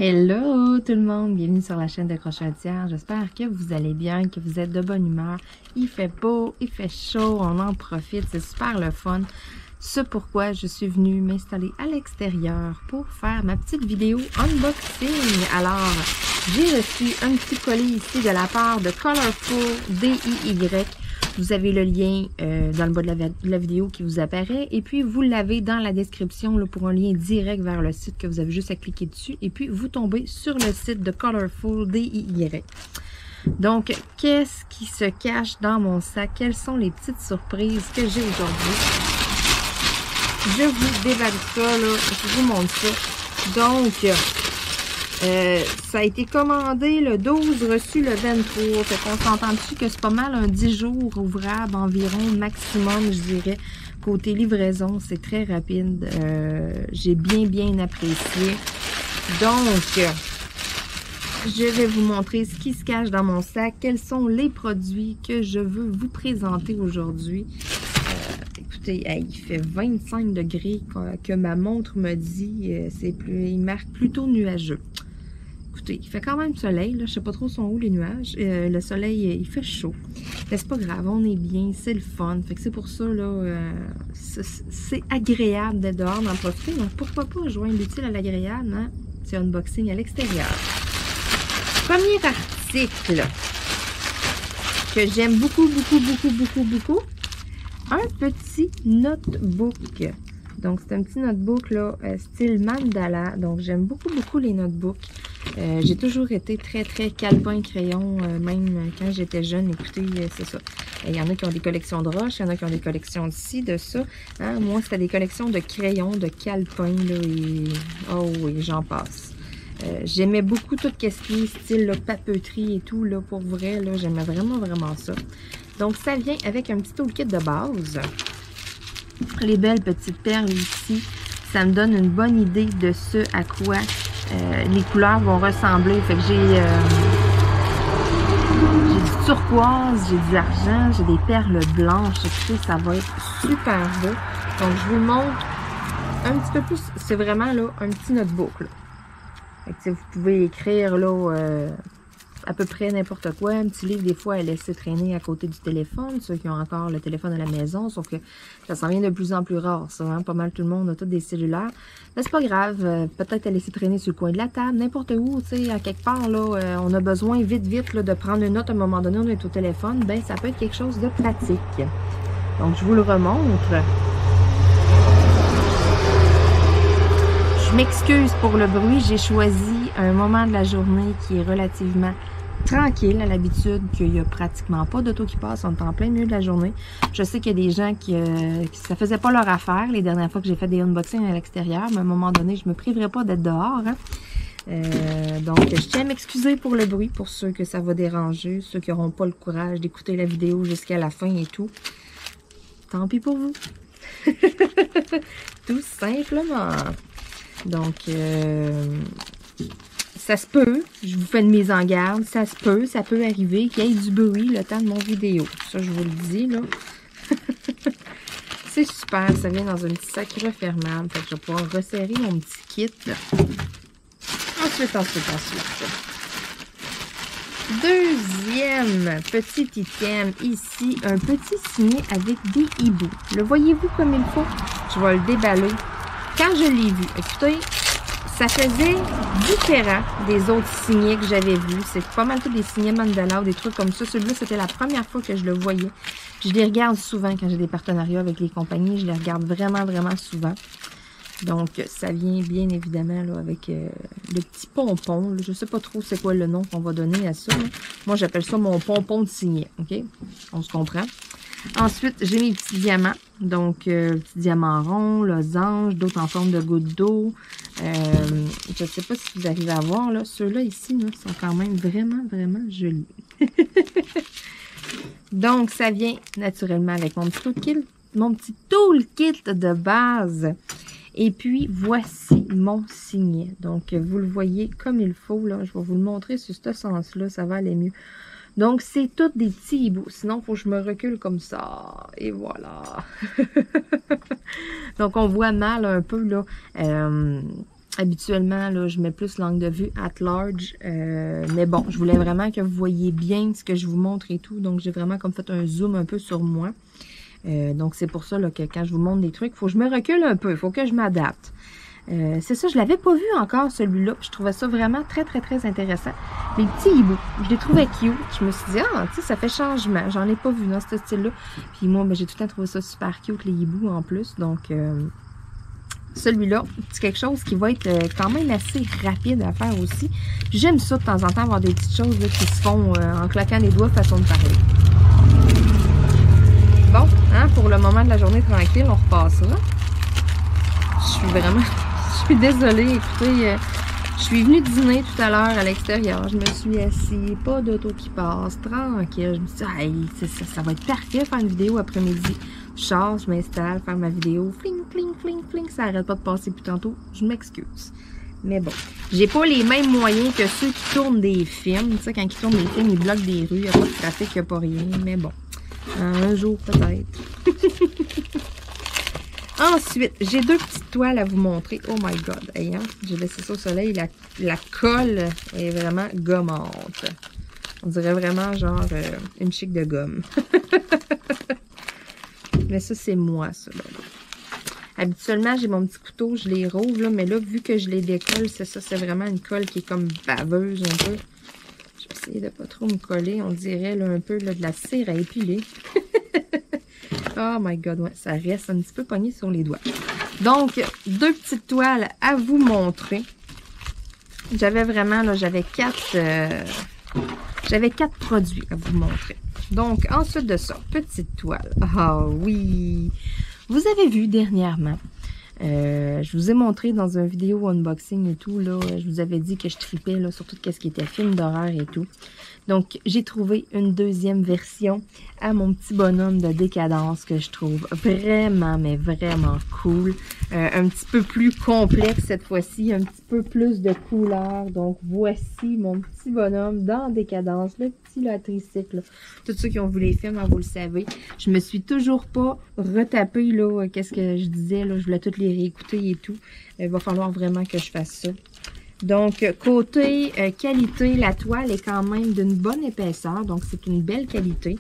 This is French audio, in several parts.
Hello tout le monde, bienvenue sur la chaîne de Crochotière. J'espère que vous allez bien, que vous êtes de bonne humeur. Il fait beau, il fait chaud, on en profite, c'est super le fun. C'est pourquoi je suis venue m'installer à l'extérieur pour faire ma petite vidéo unboxing. Alors, j'ai reçu un petit colis ici de la part de Colorful DIY. Vous avez le lien dans le bas de la vidéo qui vous apparaît. Et puis, vous l'avez dans la description là, pour un lien direct vers le site que vous avez juste à cliquer dessus. Et puis, vous tombez sur le site de Colorful DIY. Donc, qu'est-ce qui se cache dans mon sac? Quelles sont les petites surprises que j'ai aujourd'hui? Je vous déballe ça, là. Je vous montre ça. Donc, ça a été commandé le 12, reçu le 23. Fait qu'on s'entend dessus que c'est pas mal un 10 jours ouvrable environ, maximum, je dirais. Côté livraison, c'est très rapide. J'ai bien apprécié. Donc, je vais vous montrer ce qui se cache dans mon sac. Quels sont les produits que je veux vous présenter aujourd'hui. Écoutez, il fait 25 degrés que ma montre me dit. Il marque plutôt nuageux. Écoutez, il fait quand même soleil, là. Je sais pas trop sont où les nuages. Le soleil, il fait chaud. Mais c'est pas grave, on est bien, c'est le fun. Fait que c'est pour ça, là, c'est agréable d'être dehors, d'en profiter. Donc pourquoi pas joindre l'utile à l'agréable, hein? C'est un unboxing à l'extérieur. Premier article que j'aime beaucoup. Un petit notebook. Donc, c'est un petit notebook là, style mandala. Donc, j'aime beaucoup les notebooks. J'ai toujours été très calepin crayon, même quand j'étais jeune. Écoutez, c'est ça. Il y en a qui ont des collections de roches, il y en a qui ont des collections de ci, de ça. Hein? Moi, c'était des collections de crayons, de calepins, là, et... oh oui, j'en passe. J'aimais beaucoup tout ce qui est style là, papeterie et tout, là, pour vrai, là, j'aimais vraiment ça. Donc, ça vient avec un petit toolkit de base. Les belles petites perles ici, ça me donne une bonne idée de ce à quoi les couleurs vont ressembler. Fait que j'ai du turquoise, j'ai de l'argent, j'ai des perles blanches. Écoutez, ça va être super beau. Donc, je vous montre un petit peu plus. C'est vraiment là un petit notebook. Là. Fait que, vous pouvez écrire là à peu près n'importe quoi. Un petit livre, des fois, à laisser traîner à côté du téléphone. Ceux qui ont encore le téléphone à la maison, sauf que ça s'en vient de plus en plus rare. Ça, hein? Pas mal tout le monde a tous des cellulaires. Mais c'est pas grave. Peut-être à laisser traîner sur le coin de la table, n'importe où, tu sais, à quelque part, là, on a besoin vite là, de prendre une note à un moment donné, on est au téléphone. Ben, ça peut être quelque chose de pratique. Donc, je vous le remontre. Je m'excuse pour le bruit, j'ai choisi un moment de la journée qui est relativement tranquille à l'habitude, qu'il n'y a pratiquement pas d'auto qui passe, on est en plein milieu de la journée. Je sais qu'il y a des gens qui ça faisait pas leur affaire les dernières fois que j'ai fait des unboxings à l'extérieur, mais à un moment donné, je me priverai pas d'être dehors. Hein. Donc, je tiens à m'excuser pour le bruit, pour ceux que ça va déranger, ceux qui n'auront pas le courage d'écouter la vidéo jusqu'à la fin et tout. Tant pis pour vous. Tout simplement. Donc, ça se peut, je vous fais une mise en garde, ça peut arriver qu'il y ait du bruit le temps de mon vidéo. Ça, je vous le dis, là. C'est super, ça vient dans un petit sac refermable. Fait que je vais pouvoir resserrer mon petit kit. Ensuite. Deuxième petit item, ici, un petit signet avec des hiboux. Le voyez-vous comme il faut? Je vais le déballer. Quand je l'ai vu, écoutez, ça faisait différent des autres signets que j'avais vus. C'est pas mal tous des signets mandala ou des trucs comme ça. Celui-là, c'était la première fois que je le voyais. Puis je les regarde souvent quand j'ai des partenariats avec les compagnies. Je les regarde vraiment souvent. Donc, ça vient bien évidemment là, avec le petit pompon. Là. Je sais pas trop c'est quoi le nom qu'on va donner à ça. Là. Moi, j'appelle ça mon pompon de signet. OK? On se comprend. Ensuite, j'ai mes petits diamants. Donc, petits diamants ronds, losanges, d'autres en forme de gouttes d'eau. Je ne sais pas si vous arrivez à voir, là. Ceux-là ici, là, sont quand même vraiment jolis. Donc, ça vient naturellement avec mon petit toolkit de base. Et puis, voici mon signet. Donc, vous le voyez comme il faut, là. Je vais vous le montrer sur ce sens-là. Ça va aller mieux. Donc, c'est tous des petits hiboux. Sinon, il faut que je me recule comme ça. Et voilà. Donc, on voit mal un peu, là, Habituellement, là, je mets plus l'angle de vue at large. Mais bon, je voulais vraiment que vous voyez bien ce que je vous montre et tout. Donc, j'ai vraiment comme fait un zoom un peu sur moi. Donc, c'est pour ça là, que quand je vous montre des trucs, il faut que je me recule un peu. Il faut que je m'adapte. C'est ça, je l'avais pas vu encore celui-là. Je trouvais ça vraiment très, très, très intéressant. Les petits hiboux, je les trouvais cute. Je me suis dit, ah, tu sais, ça fait changement. J'en ai pas vu dans ce style-là. Puis moi, ben, j'ai tout le temps trouvé ça super cute, les hiboux en plus. Donc, celui-là, c'est quelque chose qui va être quand même assez rapide à faire aussi. J'aime ça de temps en temps, avoir des petites choses là, qui se font en claquant les doigts, façon de parler. Bon, hein, pour le moment de la journée tranquille, on repassera. Je suis vraiment... Je suis désolée, écoutez, je suis venue dîner tout à l'heure à l'extérieur. Je me suis assise, pas d'auto qui passe, tranquille. Je me dis, hey, ça va être parfait faire une vidéo après-midi. Je sors, je m'installe, faire ma vidéo. Fling, fling, fling, fling. Ça arrête pas de passer plus tantôt. Je m'excuse. Mais bon, j'ai pas les mêmes moyens que ceux qui tournent des films. Tu sais, quand ils tournent des films, ils bloquent des rues. Il n'y a pas de trafic, il n'y a pas rien. Mais bon, un jour peut-être. Ensuite, j'ai deux petites toiles à vous montrer. Oh my god. Hey, hein? J'ai laissé ça au soleil. La colle est vraiment gommante. On dirait vraiment genre une chic de gomme. Mais ça, c'est moi, ça. Là. Habituellement, j'ai mon petit couteau, je les rouvre, là, mais là, vu que je les décolle, c'est ça, c'est vraiment une colle qui est comme baveuse un peu. Je vais essayer de pas trop me coller. On dirait là, un peu là, de la cire à épiler. Oh my god, ouais, ça reste un petit peu pogné sur les doigts. Donc, deux petites toiles à vous montrer. J'avais vraiment, là, j'avais quatre produits à vous montrer. Donc, ensuite de ça, petite toile. Ah oui! Vous avez vu dernièrement, je vous ai montré dans une vidéo unboxing et tout, là, je vous avais dit que je tripais là, sur tout ce qui était film d'horreur et tout. Donc, j'ai trouvé une deuxième version à mon petit bonhomme de décadence que je trouve vraiment, mais vraiment cool. Un petit peu plus complexe cette fois-ci, un petit peu plus de couleurs. Donc, voici mon petit bonhomme dans décadence, le petit là, tricycle. Tous ceux qui ont vu les films, hein, vous le savez. Je me suis toujours pas retapé, là, qu'est-ce que je disais, là, je voulais toutes les réécouter et tout. Il va falloir vraiment que je fasse ça. Donc, côté qualité, la toile est quand même d'une bonne épaisseur. Donc, c'est une belle qualité.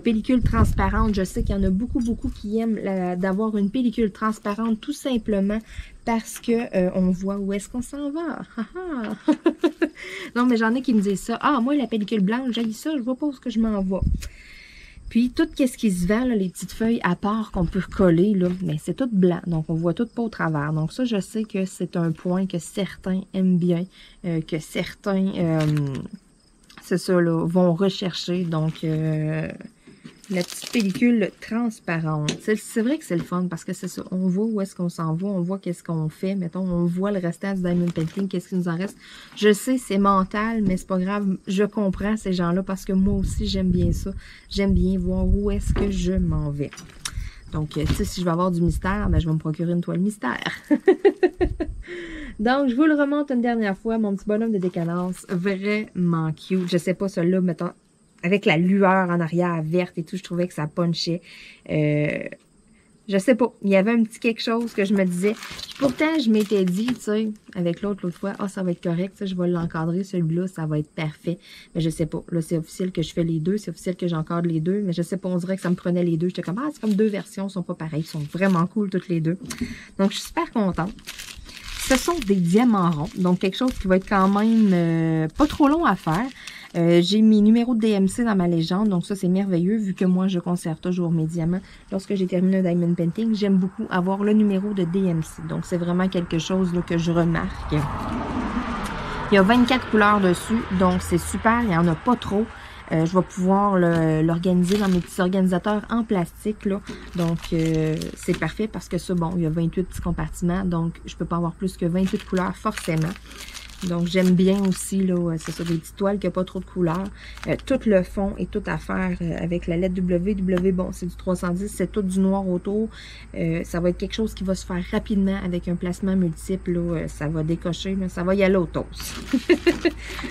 Pellicule transparente, je sais qu'il y en a beaucoup qui aiment d'avoir une pellicule transparente tout simplement parce que on voit où est-ce qu'on s'en va. Non, mais j'en ai qui me disent ça. Ah, moi, la pellicule blanche, j'ai ça, je vois pas où est-ce que je m'en vais. Puis, tout ce qui se vend, là, les petites feuilles à part qu'on peut coller, là, mais c'est tout blanc. Donc, on voit tout pas au travers. Donc, ça, je sais que c'est un point que certains aiment bien, que certains, c'est ça, là, vont rechercher. Donc, la petite pellicule transparente. C'est vrai que c'est le fun parce que c'est ça. On voit où est-ce qu'on s'en va, on voit qu'est-ce qu'on fait. Mettons, on voit le restant du diamond painting, qu'est-ce qui nous en reste. Je sais, c'est mental, mais c'est pas grave. Je comprends ces gens-là parce que moi aussi, j'aime bien ça. J'aime bien voir où est-ce que je m'en vais. Donc, tu sais, si je veux avoir du mystère, ben, je vais me procurer une toile mystère. Donc, je vous le remonte une dernière fois. Mon petit bonhomme de décadence, vraiment cute. Je sais pas, celui-là, mettons, avec la lueur en arrière verte et tout, je trouvais que ça punchait. Je sais pas, il y avait un petit quelque chose que je me disais. Puis pourtant, je m'étais dit, tu sais, avec l'autre fois, ah, ça va être correct, ça, je vais l'encadrer, celui-là, ça va être parfait. Mais je sais pas, là, c'est officiel que je fais les deux, c'est officiel que j'encadre les deux, mais je sais pas, on dirait que ça me prenait les deux. J'étais comme, ah, c'est comme deux versions, ils sont pas pareilles, ils sont vraiment cool toutes les deux. Donc, je suis super contente. Ce sont des diamants ronds, donc quelque chose qui va être quand même pas trop long à faire. J'ai mes numéros de DMC dans ma légende, donc ça c'est merveilleux vu que moi je conserve toujours mes diamants. Lorsque j'ai terminé un diamond painting, j'aime beaucoup avoir le numéro de DMC, donc c'est vraiment quelque chose là, que je remarque. Il y a 24 couleurs dessus, donc c'est super, il n'y en a pas trop. Je vais pouvoir l'organiser dans mes petits organisateurs en plastique, là. Donc, c'est parfait parce que ça, bon, il y a 28 petits compartiments, donc je peux pas avoir plus que 28 couleurs forcément. Donc, j'aime bien aussi, là, c'est ça, des petites toiles qui n'ont pas trop de couleurs. Tout le fond est tout à faire avec la lettre W. Bon, c'est du 310, c'est tout du noir autour. Ça va être quelque chose qui va se faire rapidement avec un placement multiple. Là, ça va décocher, là, ça va y aller au toast.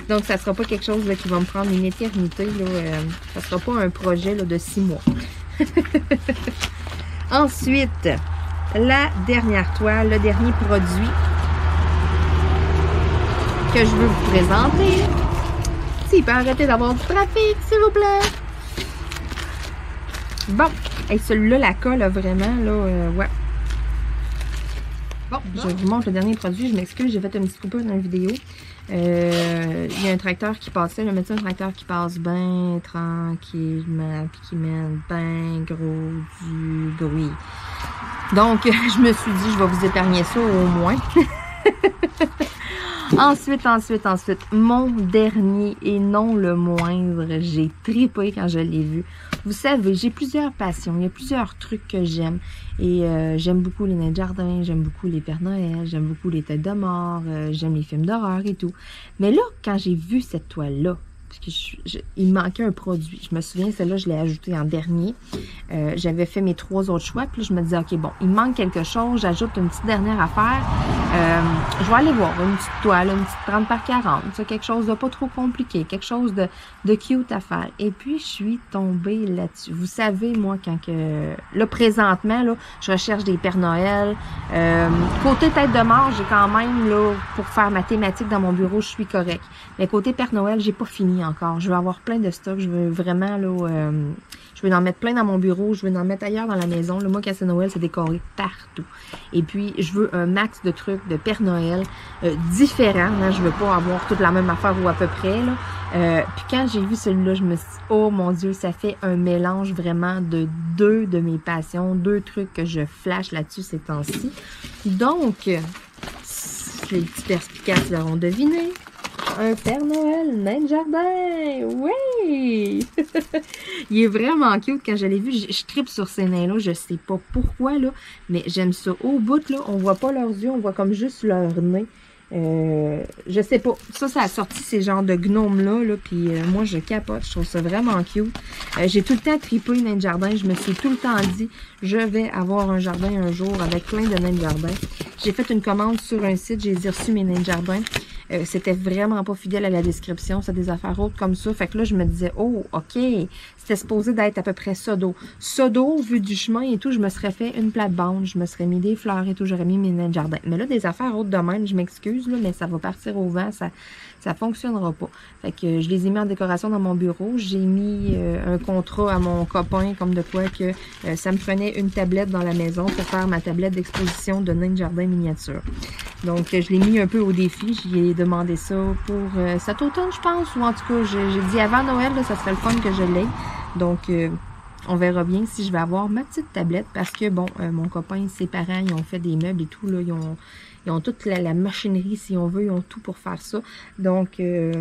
Donc, ça ne sera pas quelque chose là, qui va me prendre une éternité. Là, ça ne sera pas un projet là, de 6 mois. Ensuite, la dernière toile, le dernier produit. que je veux vous présenter. S'il peut arrêter d'avoir du trafic, s'il vous plaît. Bon, et celui-là, la colle, là, vraiment, là, ouais. Bon, je vous montre le dernier produit. Je m'excuse, j'ai fait une petite coupure dans la vidéo. Il y a un tracteur qui passait, le médecin, un tracteur qui passe bien tranquillement, puis qui mène bien gros du bruit. Donc, je me suis dit, je vais vous épargner ça au moins. Ensuite, mon dernier et non le moindre, j'ai tripé quand je l'ai vu. Vous savez, j'ai plusieurs passions, il y a plusieurs trucs que j'aime. Et j'aime beaucoup les nains de jardin, j'aime beaucoup les Pères Noël, j'aime beaucoup les têtes de mort, j'aime les films d'horreur et tout. Mais là, quand j'ai vu cette toile-là, parce que il me manquait un produit. Je me souviens, celle-là, je l'ai ajoutée en dernier. J'avais fait mes 3 autres choix, puis là, je me disais, OK, bon, il me manque quelque chose, j'ajoute une petite dernière affaire. Je vais aller voir une petite toile, une petite 30 par 40, ça, quelque chose de pas trop compliqué, quelque chose de cute à faire. Et puis, je suis tombée là-dessus. Vous savez, moi, quand que... Là, présentement, là, je recherche des Pères Noël. Côté tête de mort, j'ai quand même, là, pour faire ma thématique dans mon bureau, je suis correct. Mais côté Père Noël, j'ai pas fini encore. Je veux avoir plein de stocks. Je veux vraiment, là, je veux en mettre plein dans mon bureau. Je veux en mettre ailleurs dans la maison. Là, moi, quand c'est Noël, c'est décoré partout. Et puis, je veux un max de trucs de Père Noël différents. Hein. Je veux pas avoir toute la même affaire ou à peu près, là. Puis quand j'ai vu celui-là, je me suis dit, oh mon Dieu, ça fait un mélange vraiment de 2 de mes passions, 2 trucs que je flash là-dessus ces temps-ci. Donc, les petits perspicaces l'auront deviné. Un Père Noël, nain de jardin! Oui! Il est vraiment cute. Quand je l'ai vu, je tripe sur ces nains-là. Je sais pas pourquoi, là, mais j'aime ça. Au bout, là, on voit pas leurs yeux, on voit comme juste leur nez. Je sais pas. Ça a sorti ces genres de gnomes-là, là, puis moi, je capote. Je trouve ça vraiment cute. J'ai tout le temps tripé nain de jardin. Je me suis tout le temps dit, je vais avoir un jardin un jour avec plein de nains de jardin. J'ai fait une commande sur un site, j'ai reçu mes nains de jardin. C'était vraiment pas fidèle à la description. C'est des affaires autres comme ça. Fait que là, je me disais, oh, OK, c'était supposé d'être à peu près ça d'eau. Ça d'eau, vu du chemin et tout, je me serais fait une plate-bande. Je me serais mis des fleurs et tout. J'aurais mis mes nains de jardin. Mais là, des affaires autres de même, je m'excuse, là, mais ça va partir au vent. Ça fonctionnera pas. Fait que je les ai mis en décoration dans mon bureau. J'ai mis un contrat à mon copain, comme de quoi que ça me prenait une tablette dans la maison pour faire ma tablette d'exposition de nains de jardin miniature. Donc, je l'ai mis un peu au défi. J'y ai demandé ça pour cet automne, je pense. Ou en tout cas, j'ai dit avant Noël, là, ça serait le fun que je l'aie. Donc, on verra bien si je vais avoir ma petite tablette. Parce que, bon, mon copain, ses parents, ils ont fait des meubles et tout. Là, ils ont toute la machinerie, si on veut. Ils ont tout pour faire ça. Donc, ils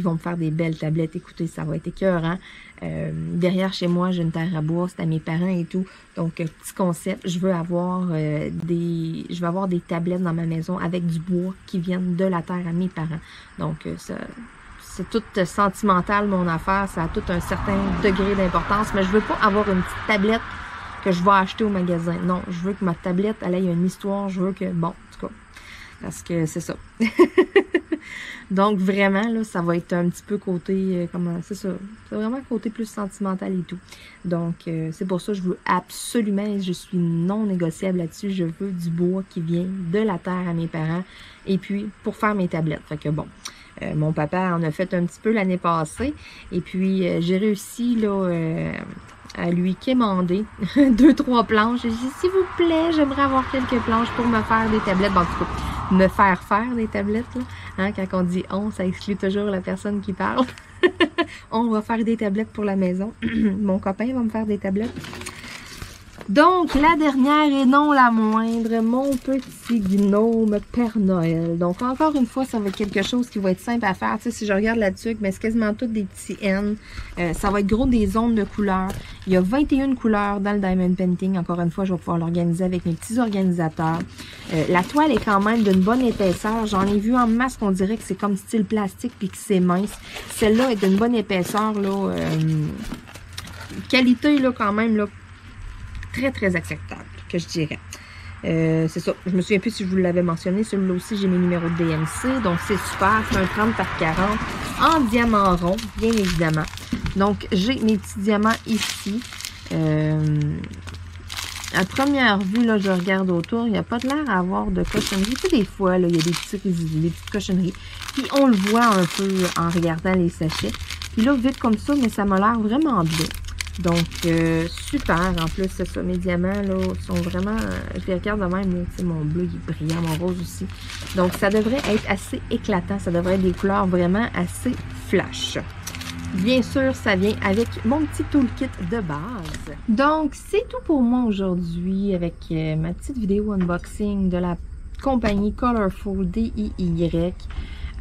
vont me faire des belles tablettes. Écoutez, ça va être écœurant. Derrière chez moi, j'ai une terre à bois, c'est à mes parents et tout. Donc, petit concept, je veux avoir des tablettes dans ma maison avec du bois qui viennent de la terre à mes parents. Donc, c'est tout sentimental, mon affaire. Ça a tout un certain degré d'importance. Mais je veux pas avoir une petite tablette que je vais acheter au magasin. Non, je veux que ma tablette, elle ait une histoire. Je veux que, bon, en tout cas, parce que c'est ça. Donc, vraiment, là, ça va être un petit peu côté, c'est ça, c'est vraiment côté plus sentimental et tout. Donc, c'est pour ça que je veux absolument, je suis non négociable là-dessus, je veux du bois qui vient de la terre à mes parents, et puis, pour faire mes tablettes. Fait que bon, mon papa en a fait un petit peu l'année passée, et puis, j'ai réussi, là, à lui quémander 2-3 planches. J'ai dit, s'il vous plaît, j'aimerais avoir quelques planches pour me faire des tablettes. Bon, en tout cas, me faire des tablettes, là. Hein, quand on dit on, ça exclut toujours la personne qui parle. On va faire des tablettes pour la maison. Mon copain va me faire des tablettes. Donc, la dernière et non la moindre, mon petit gnome Père Noël. Donc, encore une fois, ça va être quelque chose qui va être simple à faire. Tu sais, si je regarde là-dessus, mais c'est quasiment toutes des petits N. Ça va être gros des zones de couleurs. Il y a 21 couleurs dans le Diamond Painting. Encore une fois, je vais pouvoir l'organiser avec mes petits organisateurs. La toile est quand même d'une bonne épaisseur. J'en ai vu en masse qu'on dirait que c'est comme style plastique puis que c'est mince. Celle-là est d'une bonne épaisseur, là. Qualité, là, quand même, là. Très, très acceptable, que je dirais. C'est ça. Je me souviens plus si je vous l'avais mentionné. Celui-là aussi, j'ai mes numéros de DMC. Donc, c'est super. C'est un 30 par 40 en diamant rond, bien évidemment. Donc, j'ai mes petits diamants ici. à première vue, là, je regarde autour, il n'y a pas de l'air à avoir de cochonnerie. Tu sais, des fois, là, il y a des petites cochonneries. Puis on le voit un peu en regardant les sachets. Puis là, vite comme ça, mais ça m'a l'air vraiment bien. Donc, super. En plus, c'est ça, mes diamants, là, sont vraiment... je les regarde de même, tu sais, mon bleu, il est brillant, mon rose aussi. Donc, ça devrait être assez éclatant. Ça devrait être des couleurs vraiment assez flash. Bien sûr, ça vient avec mon petit toolkit de base. Donc, c'est tout pour moi aujourd'hui avec ma petite vidéo unboxing de la compagnie Colorful DIY.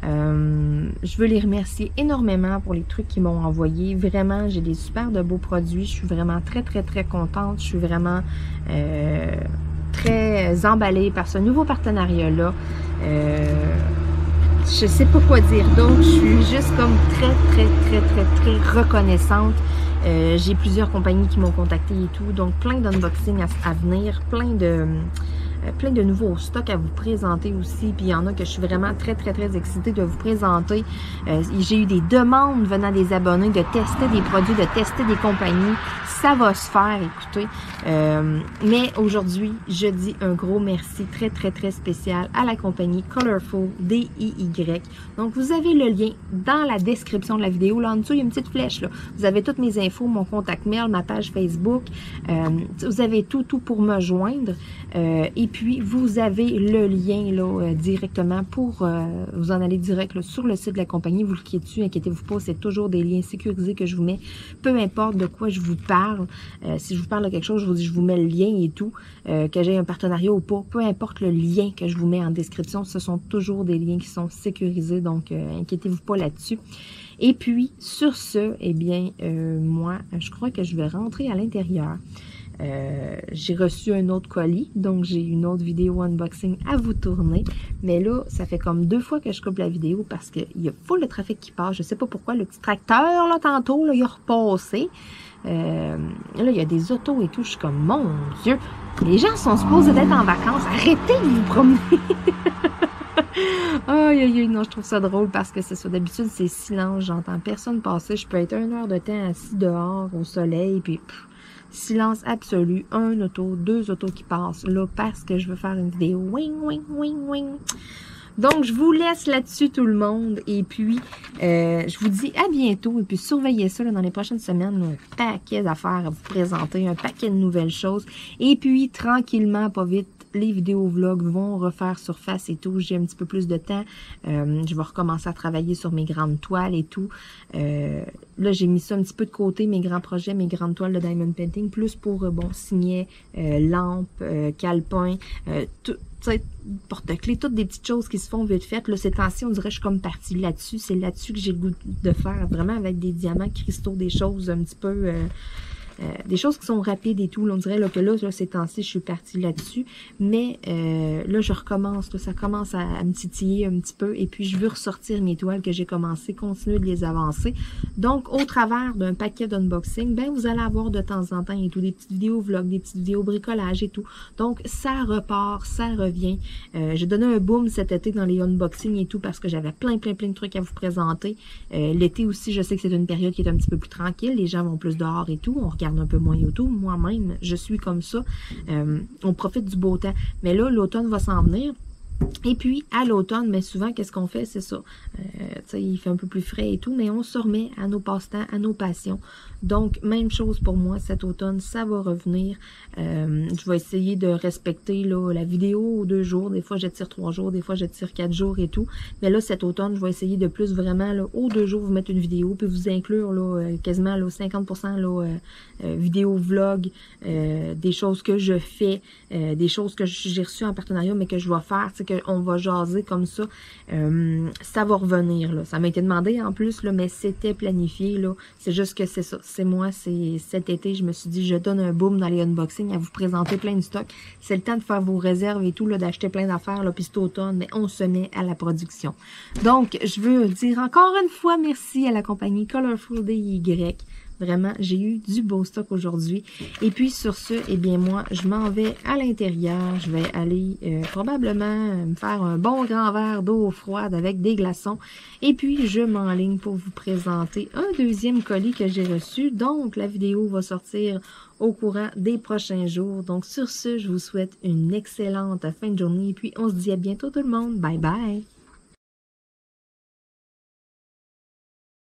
Je veux les remercier énormément pour les trucs qu'ils m'ont envoyés. Vraiment, j'ai des super de beaux produits. Je suis vraiment très contente. Je suis vraiment très emballée par ce nouveau partenariat-là. Je sais pas quoi dire. Donc, je suis juste comme très reconnaissante. J'ai plusieurs compagnies qui m'ont contacté et tout. Donc, plein d'unboxings à venir. Plein de nouveaux stocks à vous présenter aussi. Puis il y en a que je suis vraiment très excitée de vous présenter. J'ai eu des demandes venant des abonnés de tester des produits, de tester des compagnies. Ça va se faire, écoutez. Mais aujourd'hui, je dis un gros merci très spécial à la compagnie Colorful DIY. Donc, vous avez le lien dans la description de la vidéo. Là en dessous, il y a une petite flèche. Là. Vous avez toutes mes infos, mon contact mail, ma page Facebook. Vous avez tout pour me joindre. Et puis, vous avez le lien là, directement pour vous en aller direct là, sur le site de la compagnie. Vous cliquez dessus, inquiétez-vous pas, c'est toujours des liens sécurisés que je vous mets. Peu importe de quoi je vous parle. Si je vous parle de quelque chose, je vous dis, je vous mets le lien et tout. Que j'ai un partenariat ou pas, peu importe le lien que je vous mets en description, ce sont toujours des liens qui sont sécurisés. Donc, inquiétez-vous pas là-dessus. Et puis, sur ce, eh bien, moi, je crois que je vais rentrer à l'intérieur. J'ai reçu un autre colis, donc j'ai une autre vidéo unboxing à vous tourner. Mais là, ça fait comme 2 fois que je coupe la vidéo parce qu'il y a full de trafic qui passe. Je sais pas pourquoi. Le petit tracteur, là, tantôt, là, il a repassé. Là, il y a des autos et tout. Je suis comme, mon Dieu, les gens sont supposés d'être en vacances. Arrêtez de vous promener. Aïe, non, je trouve ça drôle parce que c'est ça. D'habitude, c'est silence. J'entends personne passer. Je peux être 1 heure de temps assis dehors au soleil, puis... silence absolu, 1 auto, 2 autos qui passent là parce que je veux faire une vidéo. Wing. Donc, je vous laisse là-dessus tout le monde. Et puis, je vous dis à bientôt. Et puis, surveillez ça là, dans les prochaines semaines. Là, un paquet d'affaires à vous présenter, un paquet de nouvelles choses. Et puis, tranquillement, pas vite, les vidéos vlogs vont refaire surface et tout. J'ai un petit peu plus de temps. Je vais recommencer à travailler sur mes grandes toiles et tout. Là, j'ai mis ça un petit peu de côté, mes grands projets, mes grandes toiles de Diamond Painting, plus pour, signet, lampe, calepin, tout, porte-clés, toutes des petites choses qui se font vite faites. Là, ces temps-ci, on dirait que je suis comme partie là-dessus. C'est là-dessus que j'ai le goût de faire, vraiment avec des diamants cristaux, des choses un petit peu... des choses qui sont rapides et tout. Là, on dirait là, que là, ces temps-ci, je suis partie là-dessus. Mais là, je recommence. Là, ça commence à me titiller un petit peu. Et puis, je veux ressortir mes toiles que j'ai commencé, continuer de les avancer. Donc, au travers d'un paquet d'unboxing, ben vous allez avoir de temps en temps et tout, des petites vidéos vlogs, des petites vidéos bricolage et tout. Donc, ça repart, ça revient. J'ai donné un boom cet été dans les unboxings et tout parce que j'avais plein de trucs à vous présenter. L'été aussi, je sais que c'est une période qui est un petit peu plus tranquille. Les gens vont plus dehors et tout. On regarde un peu moins YouTube. Moi-même, je suis comme ça. On profite du beau temps. Mais là, l'automne va s'en venir. Et puis, à l'automne, mais souvent, qu'est-ce qu'on fait? C'est ça. Il fait un peu plus frais et tout, mais on se remet à nos passe-temps, à nos passions. Donc, même chose pour moi cet automne, ça va revenir. Je vais essayer de respecter là, la vidéo aux 2 jours. Des fois, je tire 3 jours, des fois, je tire 4 jours et tout. Mais là, cet automne, je vais essayer de plus vraiment, là, aux 2 jours, vous mettre une vidéo, puis vous inclure là, quasiment là, 50% là, vidéo vlog, des choses que je fais, des choses que j'ai reçues en partenariat, mais que je vais faire, qu'on va jaser comme ça. Ça va revenir, là. Ça m'a été demandé en plus, là, mais c'était planifié, là. C'est juste que c'est ça. C'est moi, c'est cet été, je me suis dit, je donne un boom dans les unboxings à vous présenter plein de stocks. C'est le temps de faire vos réserves et tout, là, d'acheter plein d'affaires, là, puis cet automne, mais on se met à la production. Donc, je veux dire encore une fois merci à la compagnie Colorful DIY Vraiment, j'ai eu du beau stock aujourd'hui. Et puis, sur ce, eh bien, moi, je m'en vais à l'intérieur. Je vais aller probablement me faire un bon grand verre d'eau froide avec des glaçons. Et puis, je m'enligne pour vous présenter un deuxième colis que j'ai reçu. Donc, la vidéo va sortir au courant des prochains jours. Donc, sur ce, je vous souhaite une excellente fin de journée. Et puis, on se dit à bientôt tout le monde. Bye bye!